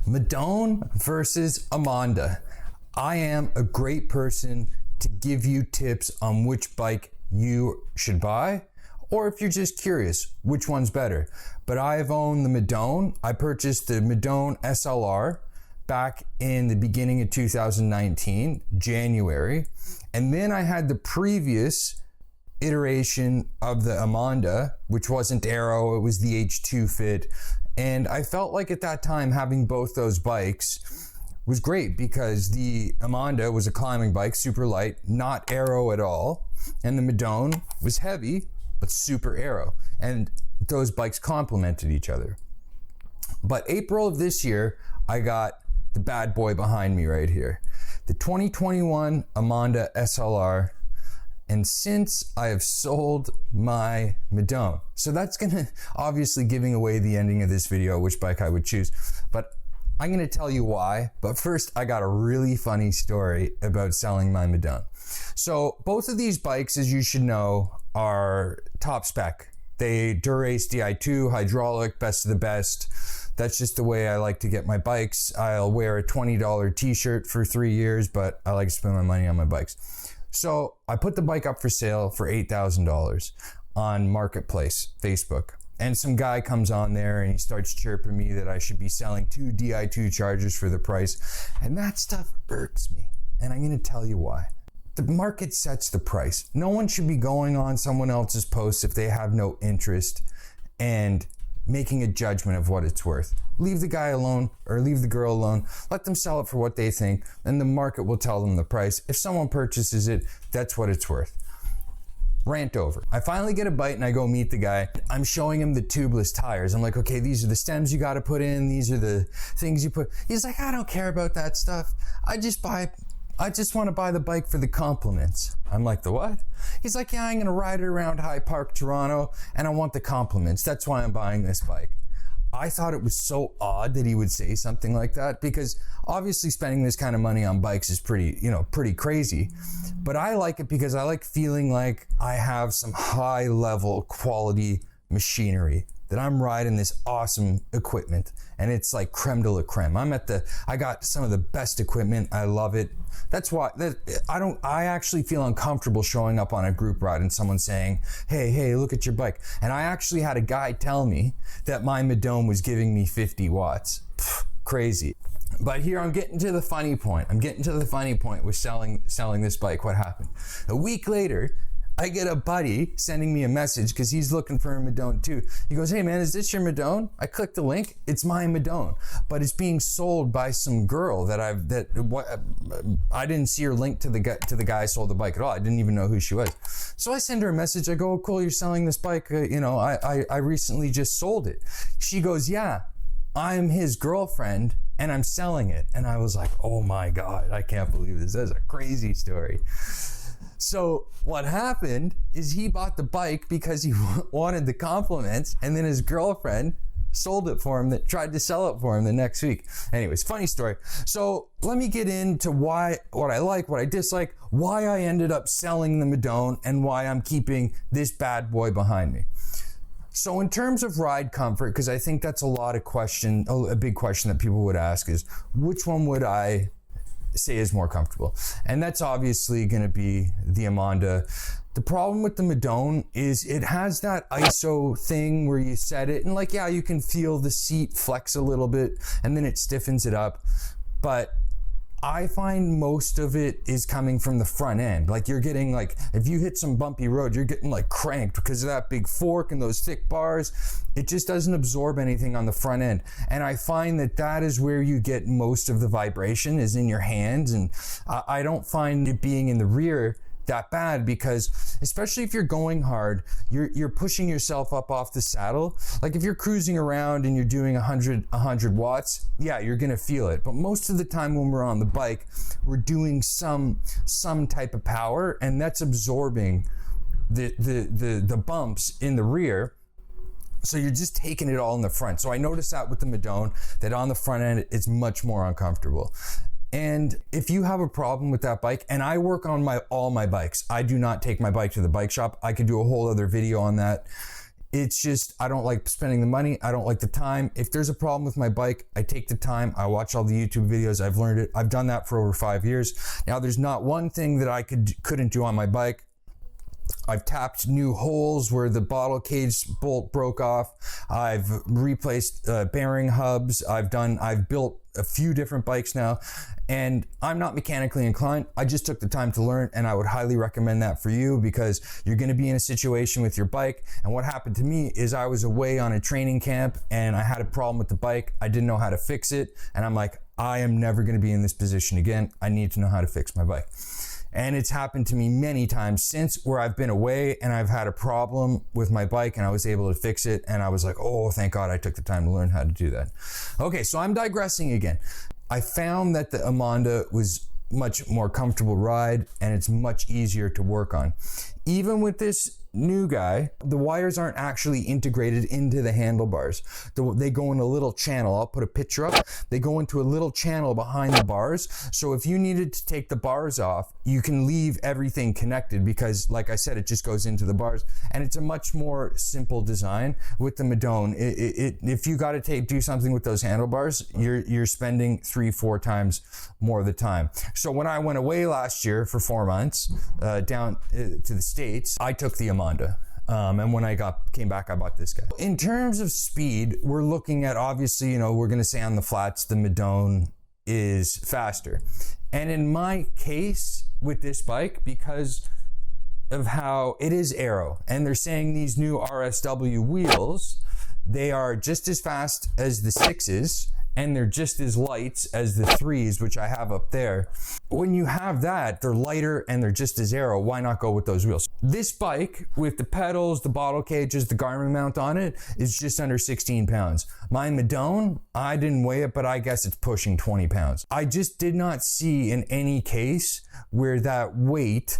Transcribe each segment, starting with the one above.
Madone versus Emonda. I am a great person to give you tips on which bike you should buy, or if you're just curious, which one's better. But I've owned the Madone. I purchased the Madone SLR back in the beginning of 2019, January. And then I had the previous iteration of the Emonda, which wasn't Aero, it was the H2 Fit. And I felt like at that time having both those bikes was great because the Emonda was a climbing bike, super light, not aero at all. And the Madone was heavy, but super aero. And those bikes complemented each other. But April of this year, I got the bad boy behind me right here. The 2021 Emonda SLR. And since I have sold my Madone, so that's gonna obviously giving away the ending of this video, which bike I would choose, but I'm gonna tell you why. But first, I got a really funny story about selling my Madone. So both of these bikes, as you should know, are top spec. They Dura-Ace Di2, hydraulic, best of the best. That's just the way I like to get my bikes. I'll wear a $20 t-shirt for 3 years, but I like to spend my money on my bikes. So I put the bike up for sale for $8,000 on Marketplace, Facebook. And some guy comes on there and he starts chirping me that I should be selling 2 Di2 chargers for the price. And that stuff irks me. And I'm going to tell you why. The market sets the price. No one should be going on someone else's posts if they have no interest and making a judgment of what it's worth. Leave the guy alone or leave the girl alone. Let them sell it for what they think, and the market will tell them the price. If someone purchases it, that's what it's worth. Rant over. I finally get a bite and I go meet the guy. I'm showing him the tubeless tires. I'm like, okay, these are the stems you got to put in. These are the things you put. He's like, I don't care about that stuff. I just want to buy the bike for the compliments. I'm like, the what? He's like, yeah, I'm going to ride it around High Park, Toronto, and I want the compliments. That's why I'm buying this bike. I thought it was so odd that he would say something like that because obviously spending this kind of money on bikes is pretty crazy. But I like it because I like feeling like I have some high level quality machinery, that I'm riding this awesome equipment and it's like creme de la creme. I got some of the best equipment. I love it. That's why I actually feel uncomfortable showing up on a group ride and someone saying, hey, look at your bike. And I actually had a guy tell me that my Madone was giving me 50 watts. Crazy. But here I'm getting to the funny point. With selling this bike. What happened? A week later, I get a buddy sending me a message because he's looking for a Madone too. He goes, hey man, is this your Madone? I click the link. It's my Madone, but it's being sold by some girl that I didn't see her link to the guy I sold the bike at all. I didn't even know who she was. So I send her a message. I go, oh, cool, you're selling this bike. I recently just sold it. She goes, yeah, I'm his girlfriend and I'm selling it. And I was like, oh my God, I can't believe this. That's a crazy story. So what happened is he bought the bike because he wanted the compliments, and then his girlfriend sold it for him, that tried to sell it for him the next week. Anyways, funny story. So let me get into what I like, what I dislike, why I ended up selling the Madone, and why I'm keeping this bad boy behind me. So in terms of ride comfort, because I think that's a big question that people would ask is, which one would I say is more comfortable? And that's obviously going to be the Emonda. The problem with the Madone is it has that ISO thing where you set it and you can feel the seat flex a little bit and then it stiffens it up. But I find most of it is coming from the front end. Like you're getting if you hit some bumpy road, you're getting cranked because of that big fork and those thick bars. It just doesn't absorb anything on the front end. And I find that is where you get most of the vibration is in your hands. And I don't find it being in the rear that bad because especially if you're going hard, you're pushing yourself up off the saddle. Like if you're cruising around and you're doing 100 watts, yeah, you're gonna feel it. But most of the time when we're on the bike, we're doing some type of power, and that's absorbing the bumps in the rear. So you're just taking it all in the front. So I noticed that with the Madone, that on the front end, it's much more uncomfortable. And if you have a problem with that bike, and I work on all my bikes, I do not take my bike to the bike shop. I could do a whole other video on that. It's just, I don't like spending the money. I don't like the time. If there's a problem with my bike, I take the time. I watch all the YouTube videos. I've learned it. I've done that for over 5 years. Now, there's not one thing that I couldn't do on my bike. I've tapped new holes where the bottle cage bolt broke off. I've replaced bearing hubs. I've built a few different bikes now, and I'm not mechanically inclined. I just took the time to learn, and I would highly recommend that for you, because you're going to be in a situation with your bike. And what happened to me is I was away on a training camp and I had a problem with the bike. I didn't know how to fix it, and I'm like, I am never going to be in this position again. I need to know how to fix my bike. And it's happened to me many times since, where I've been away and I've had a problem with my bike and I was able to fix it. And I was like, oh, thank God I took the time to learn how to do that. Okay, so I'm digressing again. I found that the Emonda was much more comfortable ride, and it's much easier to work on. Even with this new guy, the wires aren't actually integrated into the handlebars. They go in a little channel. I'll put a picture up. They go into a little channel behind the bars. So if you needed to take the bars off, you can leave everything connected, because like I said, it just goes into the bars, and it's a much more simple design. With the Madone, if you got to do something with those handlebars, you're spending 3-4 times more of the time. So when I went away last year for 4 months down to the States, I took the Emonda. And when I came back, I bought this guy. In terms of speed, we're looking at, obviously, we're going to say on the flats, the Madone is faster. And in my case with this bike, because of how it is aero, and they're saying these new RSW wheels, they are just as fast as the 6s, and they're just as light as the 3s, which I have up there. When you have that, they're lighter and they're just as aero. Why not go with those wheels? This bike, with the pedals, the bottle cages, the Garmin mount on it, is just under 16 pounds. My Madone, I didn't weigh it, but I guess it's pushing 20 pounds. I just did not see in any case where that weight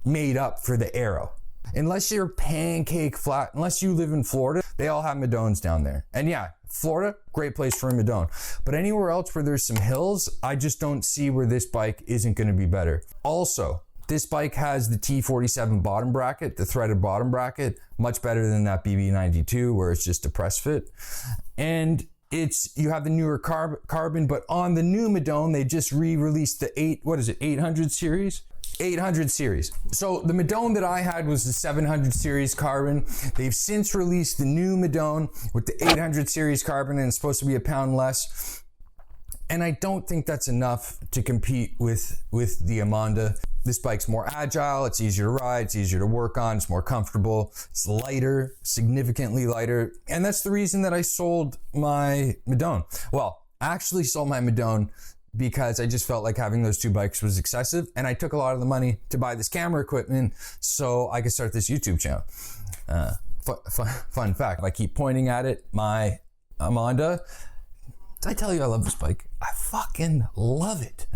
made up for the aero. Unless you're pancake flat, unless you live in Florida, they all have Madones down there. And yeah, Florida, great place for a Madone. But anywhere else where there's some hills, I just don't see where this bike isn't going to be better. Also, this bike has the T47 bottom bracket, the threaded bottom bracket, much better than that BB92 where it's just a press fit. And you have the newer carbon, but on the new Madone, they just re-released the 800 series? 800 series. So the Madone that I had was the 700 series carbon. They've since released the new Madone with the 800 series carbon, and it's supposed to be a pound less. And I don't think that's enough to compete with the Emonda. This bike's more agile, it's easier to ride, it's easier to work on, it's more comfortable, it's lighter, significantly lighter. And that's the reason that I sold my Madone. Well, I actually sold my Madone because I just felt like having those two bikes was excessive, and I took a lot of the money to buy this camera equipment so I could start this YouTube channel. Fun fact, I keep pointing at it, my Emonda. Did I tell you I love this bike? I fucking love it.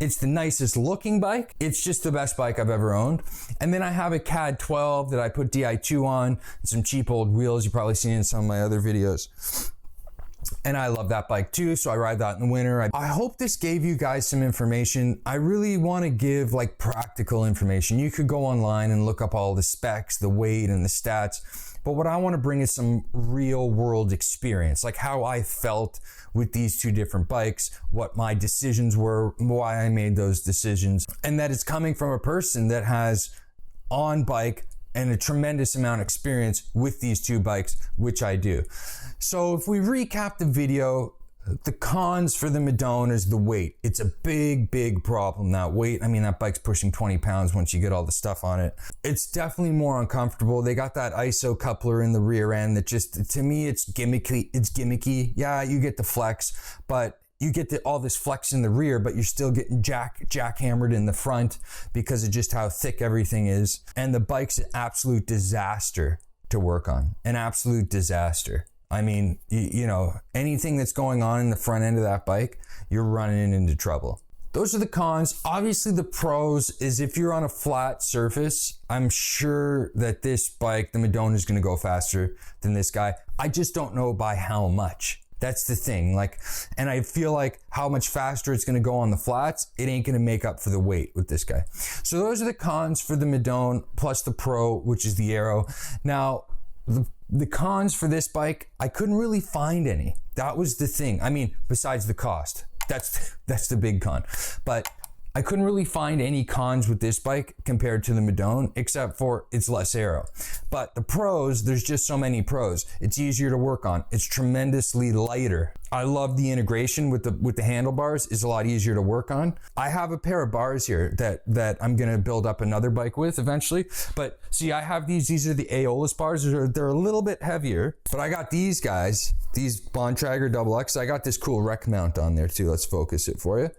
It's the nicest looking bike. It's just the best bike I've ever owned. And then I have a CAD 12 that I put Di2 on, some cheap old wheels you've probably seen in some of my other videos. And I love that bike too, so I ride that in the winter. I hope this gave you guys some information. I really want to give like practical information. You could go online and look up all the specs, the weight and the stats. But what I want to bring is some real world experience, like how I felt with these two different bikes, what my decisions were, why I made those decisions, and that it's coming from a person that has on bike and a tremendous amount of experience with these two bikes, which I do. So if we recap the video, the cons for the Madone is the weight. It's a big problem, that weight. I mean, that bike's pushing 20 pounds once you get all the stuff on it. It's definitely more uncomfortable. They got that ISO coupler in the rear end that just, to me, it's gimmicky. Yeah, you get the flex, but you get all this flex in the rear, but you're still getting jackhammered in the front because of just how thick everything is. And the bike's an absolute disaster to work on. An absolute disaster. I mean, you know, anything that's going on in the front end of that bike, you're running into trouble. Those are the cons. Obviously, the pros is if you're on a flat surface, I'm sure that this bike, the Madone, is going to go faster than this guy. I just don't know by how much. That's the thing. Like, and I feel like how much faster it's going to go on the flats, it ain't going to make up for the weight with this guy. So those are the cons for the Madone plus the Pro, which is the Aero. Now, the cons for this bike, I couldn't really find any. That was the thing. I mean, besides the cost, that's the big con. But I couldn't really find any cons with this bike compared to the Madone, except for it's less aero. But the pros, there's just so many pros. It's easier to work on. It's tremendously lighter. I love the integration with the handlebars. It's a lot easier to work on. I have a pair of bars here that I'm gonna build up another bike with eventually. But see, I have these are the Aeolus bars. They're a little bit heavier, but I got these guys, these Bontrager XX. I got this cool rec mount on there too. Let's focus it for you.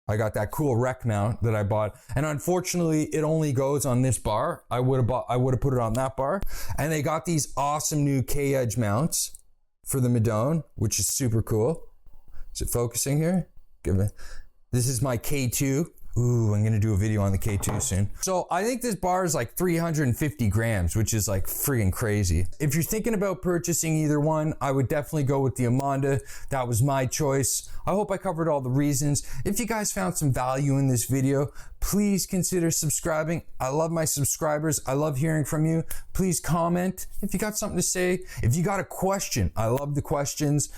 I got that cool rec mount that I bought, and unfortunately it only goes on this bar. I would have put it on that bar. And they got these awesome new K-edge mounts for the Madone, which is super cool. Is it focusing here? This is my K2. Ooh, I'm gonna do a video on the K2 soon. So I think this bar is like 350 grams, which is like friggin' crazy. If you're thinking about purchasing either one, I would definitely go with the Emonda. That was my choice. I hope I covered all the reasons. If you guys found some value in this video, please consider subscribing. I love my subscribers. I love hearing from you. Please comment if you got something to say. If you got a question, I love the questions.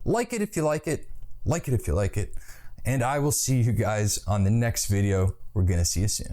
Like it if you like it. Like it if you like it. And I will see you guys on the next video. We're gonna see you soon.